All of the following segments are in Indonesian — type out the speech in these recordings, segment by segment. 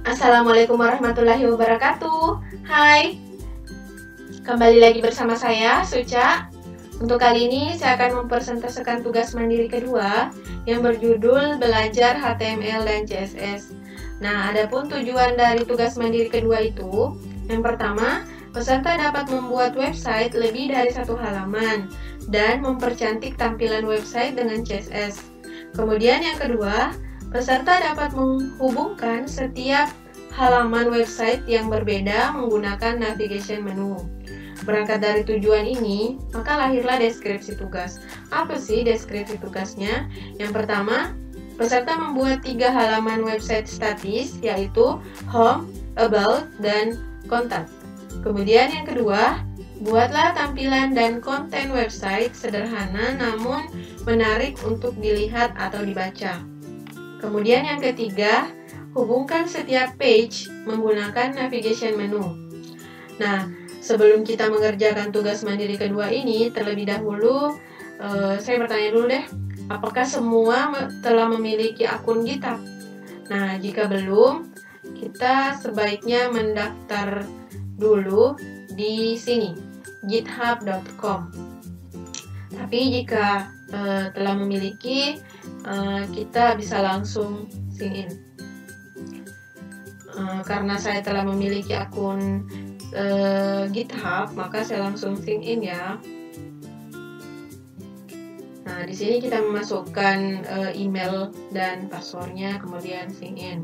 Assalamualaikum warahmatullahi wabarakatuh. Hai, kembali lagi bersama saya, Suca. Untuk kali ini saya akan mempresentasikan tugas mandiri kedua yang berjudul Belajar HTML dan CSS. Nah, adapun tujuan dari tugas mandiri kedua itu, yang pertama, peserta dapat membuat website lebih dari satu halaman dan mempercantik tampilan website dengan CSS. Kemudian yang kedua, peserta dapat menghubungkan setiap halaman website yang berbeda menggunakan navigation menu. Berangkat dari tujuan ini, maka lahirlah deskripsi tugas. Apa sih deskripsi tugasnya? Yang pertama, peserta membuat 3 halaman website statis, yaitu home, about, dan contact. Kemudian yang kedua, buatlah tampilan dan konten website sederhana namun menarik untuk dilihat atau dibaca. Kemudian yang ketiga, hubungkan setiap page menggunakan navigation menu. Nah, sebelum kita mengerjakan tugas mandiri kedua ini, terlebih dahulu saya bertanya dulu deh, apakah semua telah memiliki akun GitHub? Nah, jika belum, kita sebaiknya mendaftar dulu di sini, github.com. Tapi jika telah memiliki, kita bisa langsung sign in. Karena saya telah memiliki akun GitHub, maka saya langsung sign in ya. Nah, di sini kita memasukkan email dan passwordnya, kemudian sign in.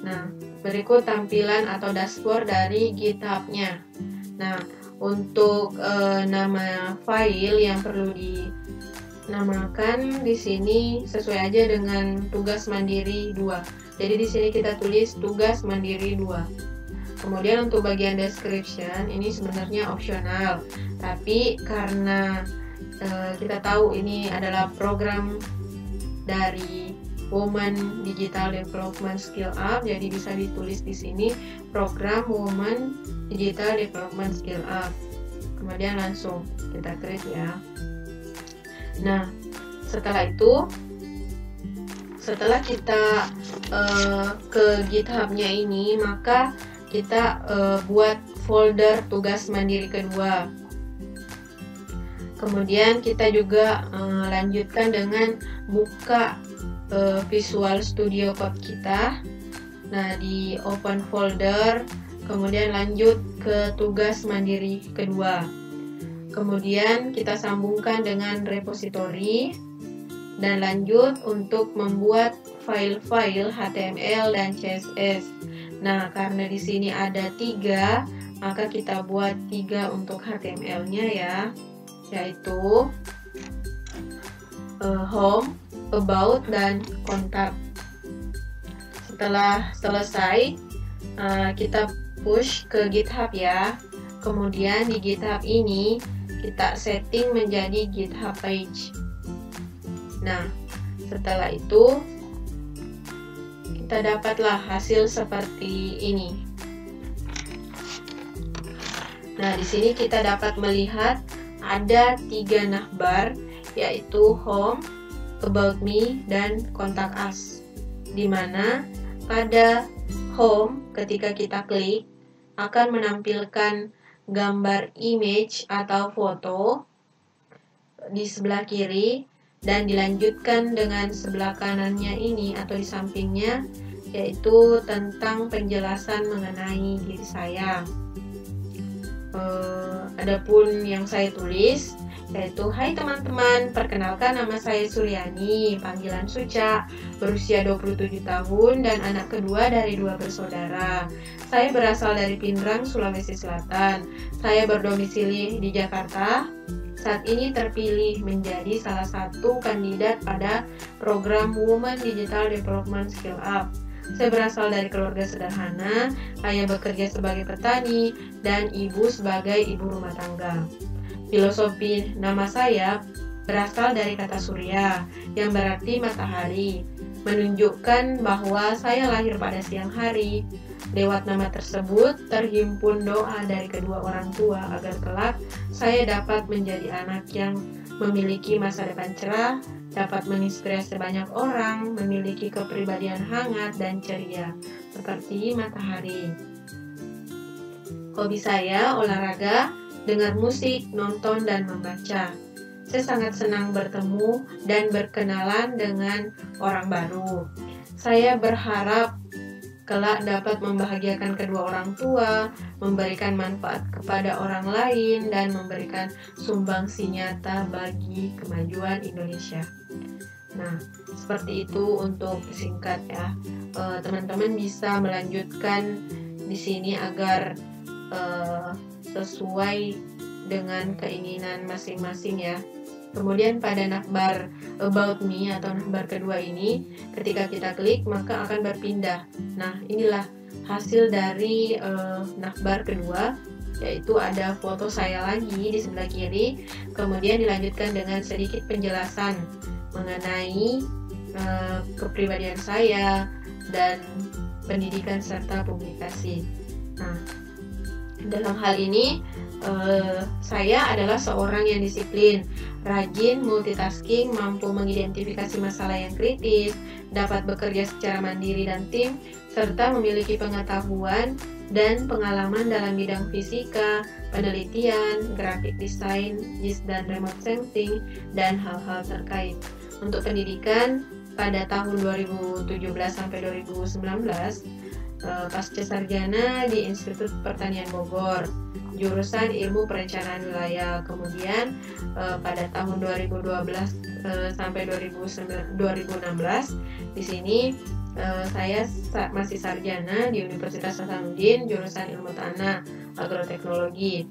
Nah, berikut tampilan atau dashboard dari GitHub-nya. Nah, untuk nama file yang perlu dinamakan di sini sesuai aja dengan tugas mandiri 2. Jadi di sini kita tulis tugas mandiri 2. Kemudian untuk bagian description ini sebenarnya opsional, tapi karena kita tahu ini adalah program dari Women Digital Development Skill Up, jadi bisa ditulis di sini program Women Digital Development Skill Up. Kemudian langsung kita create ya. Nah, setelah itu, setelah kita ke GitHub-nya ini, maka kita buat folder tugas mandiri kedua. Kemudian kita juga lanjutkan dengan buka Visual Studio Code kita. Nah, di open folder, kemudian lanjut ke tugas mandiri kedua. Kemudian kita sambungkan dengan repository dan lanjut untuk membuat file-file HTML dan CSS. Nah, karena di sini ada 3, maka kita buat 3 untuk HTML-nya ya, yaitu home, about, dan contact. Setelah selesai, kita push ke GitHub ya. Kemudian di GitHub ini kita setting menjadi GitHub page. Nah, setelah itu kita dapatlah hasil seperti ini. Nah, di sini kita dapat melihat ada 3 navbar, yaitu home, about me, dan contact us. Di mana pada home ketika kita klik akan menampilkan gambar image atau foto di sebelah kiri dan dilanjutkan dengan sebelah kanannya ini atau di sampingnya, yaitu tentang penjelasan mengenai diri saya. Adapun yang saya tulis yaitu, hai teman-teman, perkenalkan nama saya Suryani, panggilan Suca, berusia 27 tahun dan anak kedua dari 2 bersaudara. Saya berasal dari Pindrang, Sulawesi Selatan. Saya berdomisili di Jakarta. Saat ini terpilih menjadi salah satu kandidat pada program Women Digital Development Skill Up. Saya berasal dari keluarga sederhana, ayah bekerja sebagai petani, dan ibu sebagai ibu rumah tangga. Filosofi nama saya berasal dari kata surya, yang berarti matahari, menunjukkan bahwa saya lahir pada siang hari. Lewat nama tersebut terhimpun doa dari kedua orang tua agar kelak saya dapat menjadi anak yang memiliki masa depan cerah, dapat menginspirasi banyak orang, memiliki kepribadian hangat dan ceria. seperti matahari. Hobi saya olahraga, dengar musik, nonton, dan membaca. Saya sangat senang bertemu dan berkenalan dengan orang baru. Saya berharap kelak dapat membahagiakan kedua orang tua, memberikan manfaat kepada orang lain, dan memberikan sumbangsi nyata bagi kemajuan Indonesia. Nah, seperti itu untuk singkat ya. Teman-teman bisa melanjutkan di sini agar sesuai dengan keinginan masing-masing ya. Kemudian pada navbar About Me atau navbar kedua ini, ketika kita klik maka akan berpindah. Nah, inilah hasil dari navbar kedua, yaitu ada foto saya lagi di sebelah kiri, kemudian dilanjutkan dengan sedikit penjelasan mengenai kepribadian saya dan pendidikan serta publikasi. Nah, dalam hal ini saya adalah seorang yang disiplin, rajin, multitasking, mampu mengidentifikasi masalah yang kritis, dapat bekerja secara mandiri dan tim, serta memiliki pengetahuan dan pengalaman dalam bidang fisika, penelitian, grafik desain, JIS dan remote sensing, dan hal-hal terkait. Untuk pendidikan, pada tahun 2017 sampai 2019, pasca sarjana di Institut Pertanian Bogor, jurusan Ilmu Perencanaan Wilayah. Kemudian pada tahun 2012 sampai 2016 di sini saya masih sarjana di Universitas Hasanuddin, jurusan Ilmu Tanah Agroteknologi.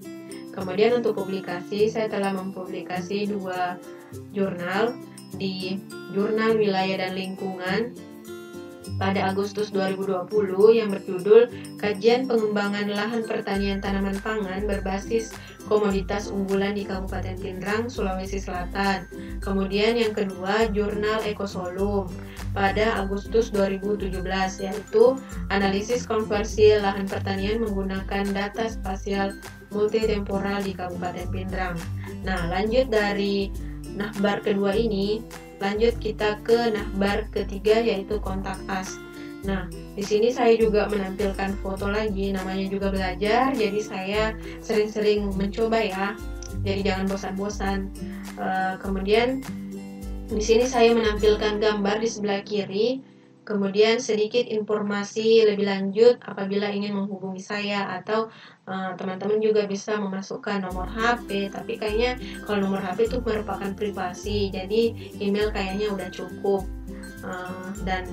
Kemudian untuk publikasi, saya telah mempublikasi 2 jurnal di Jurnal Wilayah dan Lingkungan pada Agustus 2020 yang berjudul Kajian Pengembangan Lahan Pertanian Tanaman Pangan Berbasis Komoditas Unggulan di Kabupaten Pindrang, Sulawesi Selatan. Kemudian yang kedua, Jurnal Ekosolum pada Agustus 2017, yaitu Analisis Konversi Lahan Pertanian Menggunakan Data Spasial Multitemporal di Kabupaten Pindrang. Nah, lanjut dari navbar kedua ini, lanjut kita ke navbar ketiga, yaitu Kontak Us. Nah, di sini saya juga menampilkan foto lagi, namanya juga belajar, jadi saya sering-sering mencoba ya. Jadi jangan bosan-bosan. Kemudian di sini saya menampilkan gambar di sebelah kiri. Kemudian sedikit informasi lebih lanjut apabila ingin menghubungi saya, atau teman-teman juga bisa memasukkan nomor HP, tapi kayaknya kalau nomor HP itu merupakan privasi, jadi email kayaknya udah cukup. Dan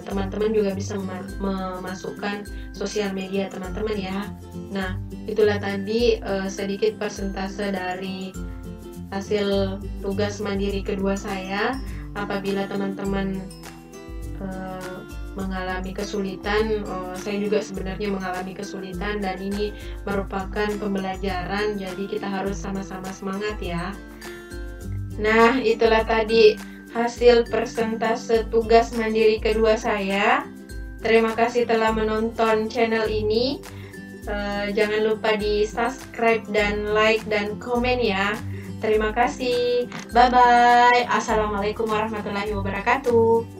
teman-teman juga bisa memasukkan sosial media teman-teman ya. Nah, itulah tadi sedikit persentase dari hasil tugas mandiri kedua saya. Apabila teman-teman mengalami kesulitan, saya juga sebenarnya mengalami kesulitan, dan ini merupakan pembelajaran, jadi kita harus sama-sama semangat ya. Nah, itulah tadi hasil persentase tugas mandiri kedua saya. Terima kasih telah menonton channel ini. Jangan lupa di subscribe dan like dan komen ya. Terima kasih. Bye bye. Assalamualaikum warahmatullahi wabarakatuh.